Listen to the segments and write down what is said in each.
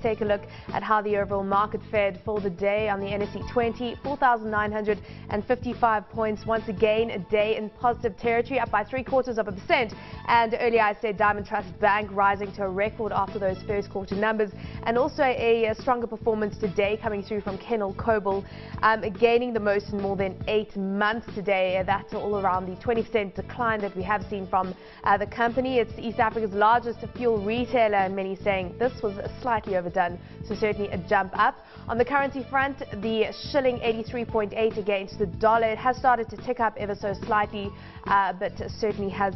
take a look at how the overall market fared for the day on the NSE 20, 4,955 points. Once again, a day in positive territory, up by 0.75%. And earlier I said Diamond Trust Bank rising to a record after those first quarter numbers, and also a stronger performance today coming through from Canaan Capital, gaining the most in more than 8 months today. That's all around the 20% decline that we have seen from the company. It's East Africa's largest fuel retailer, and many saying this was slightly overdone, so certainly a jump up. On the currency front, the shilling 83.8 against the dollar. It has started to tick up ever so slightly, but certainly has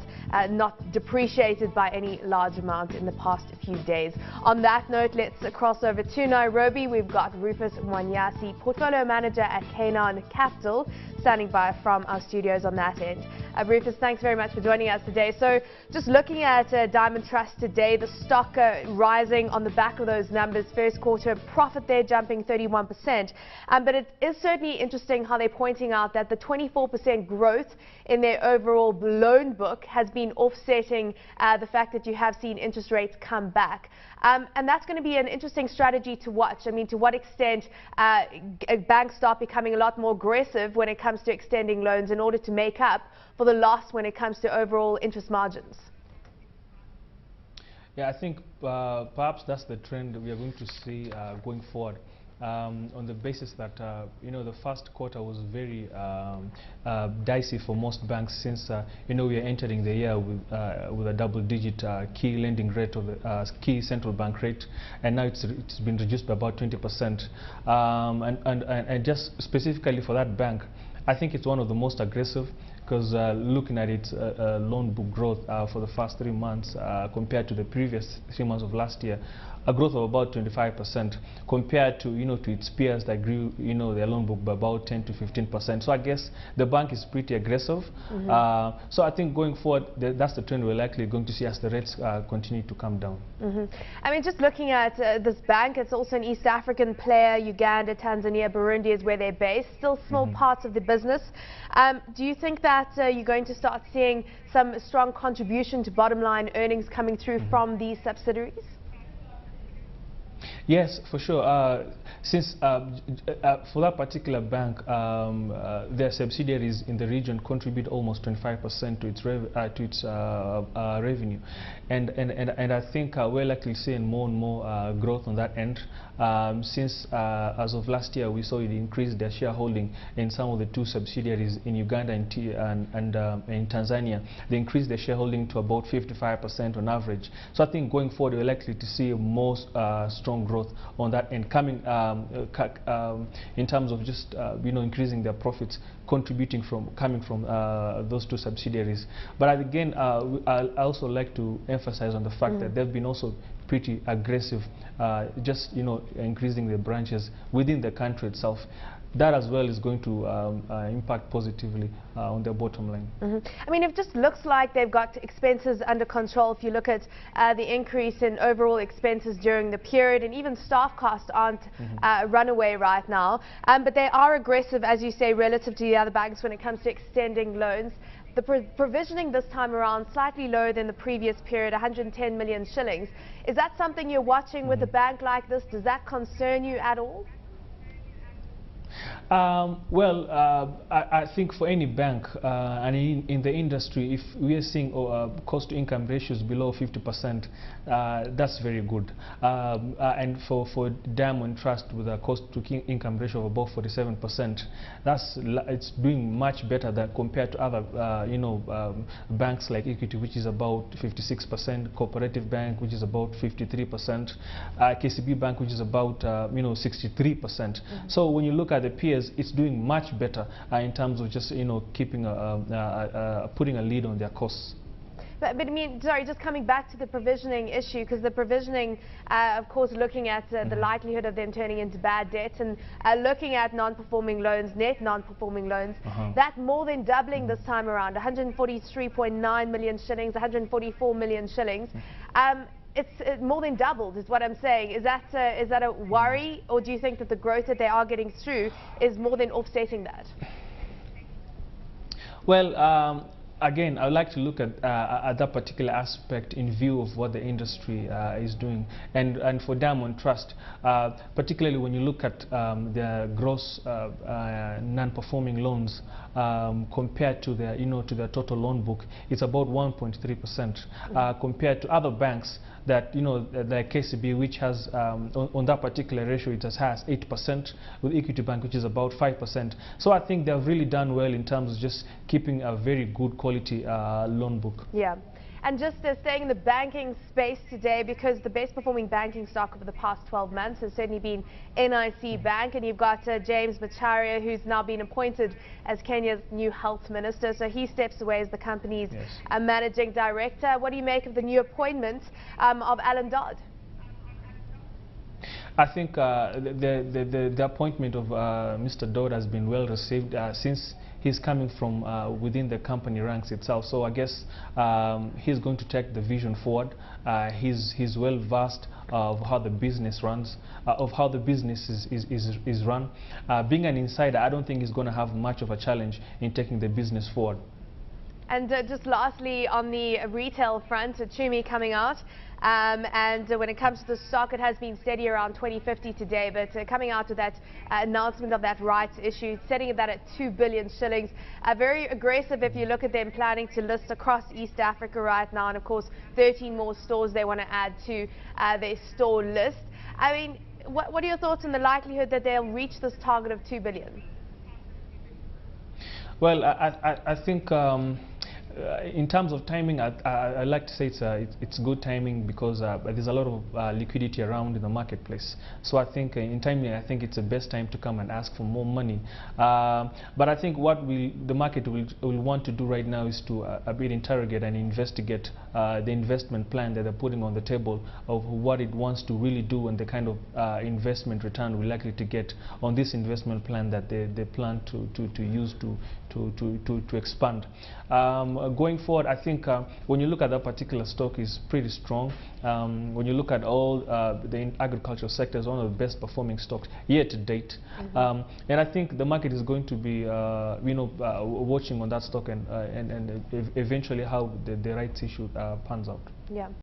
not depreciated by any large amount in the past few days. On that note, let's cross over to Nairobi. We've got Rufus Mwanyasi, Portfolio Manager at Canaan Capital, standing by from our studios on that end. Rufus, thanks very much for joining us today. So just looking at Diamond Trust today, the stock rising on the back of those numbers. First quarter profit there jumping 31%. But it is certainly interesting how they're pointing out that the 24% growth in their overall loan book has been offsetting the fact that you have seen interest rates come back. And that's going to be an interesting strategy to watch. I mean, to what extent banks start becoming a lot more aggressive when it comes to extending loans in order to make up for the loss when it comes to overall interest margins. Yeah, I think perhaps that's the trend we are going to see going forward. On the basis that the first quarter was very dicey for most banks, since we are entering the year with a double-digit key lending rate of the key central bank rate, and now it's been reduced by about 20%. And just specifically for that bank, I think it's one of the most aggressive, because looking at its loan book growth for the first 3 months compared to the previous 3 months of last year, a growth of about 25% compared to to its peers that grew their loan book by about 10 to 15%. So I guess the bank is pretty aggressive. So I think going forward, that's the trend we're likely going to see as the rates continue to come down. I mean, just looking at this bank, it's also an East African player. Uganda, Tanzania, Burundi is where they're based. Still small parts of the business. Do you think that you're going to start seeing some strong contribution to bottom line earnings coming through from these subsidiaries? Yes, for sure. Since for that particular bank, their subsidiaries in the region contribute almost 25% to its revenue, and I think we're likely seeing more and more growth on that end. Since as of last year, we saw it increase their shareholding in some of the 2 subsidiaries in Uganda and in Tanzania. They increased their shareholding to about 55% on average. So I think going forward, we're likely to see more strong growth on that end, coming in terms of just increasing their profits, coming from those 2 subsidiaries. But again, I also like to emphasize on the fact that they've been also pretty aggressive, just increasing their branches within the country itself. That as well is going to impact positively on their bottom line. I mean, it just looks like they've got expenses under control. If you look at the increase in overall expenses during the period, and even staff costs aren't runaway right now. But they are aggressive, as you say, relative to the other banks when it comes to extending loans. The provisioning this time around slightly lower than the previous period, 110 million shillings. Is that something you're watching with a bank like this? Does that concern you at all? I think for any bank and in the industry, if we are seeing cost-to-income ratios below 50%, that's very good. And for Diamond Trust with a cost-to-income ratio of above 47%, it's doing much better than compared to other banks like Equity, which is about 56%, Cooperative Bank, which is about 53%, KCB Bank, which is about 63%. So when you look at the peers, it's doing much better in terms of just keeping putting a lead on their costs. But I mean, sorry, just coming back to the provisioning issue, because the provisioning, of course, looking at the likelihood of them turning into bad debt, and looking at non-performing loans, net non-performing loans, that more than doubling this time around, 143.9 million shillings, 144 million shillings. It's more than doubled, is what I'm saying. Is that a worry, or do you think that the growth that they are getting through is more than offsetting that? Well, Again, I would like to look at that particular aspect in view of what the industry is doing, and for Diamond Trust, particularly when you look at the gross non-performing loans compared to the to the total loan book, it's about 1.3%, compared to other banks that like KCB, which has on that particular ratio it has 8%, with Equity Bank, which is about 5%. So I think they've really done well in terms of just keeping a very good quality loan book. Yeah. And just staying in the banking space today, because the best performing banking stock over the past 12 months has certainly been NIC Bank, and you've got James Macharia, who's now been appointed as Kenya's new health minister. So he steps away as the company's managing director. What do you make of the new appointment of Alan Dodd? I think the appointment of Mr. Dodd has been well received since he's coming from within the company ranks itself. So I guess he's going to take the vision forward. He's well versed of how the business runs, of how the business is run. Being an insider, I don't think he's going to have much of a challenge in taking the business forward. And just lastly, on the retail front, Chumi coming out, and when it comes to the stock, it has been steady around 2050 today, but coming out with that announcement of that rights issue, setting that at 2 billion shillings, very aggressive if you look at them planning to list across East Africa right now, and of course 13 more stores they want to add to their store list. I mean, what are your thoughts on the likelihood that they'll reach this target of 2 billion? Well, I think in terms of timing, I like to say it's good timing, because there's a lot of liquidity around in the marketplace. So I think in timing, I think it's the best time to come and ask for more money. But I think what the market will want to do right now is to a bit interrogate and investigate the investment plan that they're putting on the table, of what it wants to really do and the kind of investment return we're likely to get on this investment plan that they plan to use to expand. Going forward, I think when you look at that particular stock, is pretty strong. When you look at all the agricultural sectors, one of the best performing stocks year to date. And I think the market is going to be watching on that stock, and eventually how the rights issue pans out. Yeah.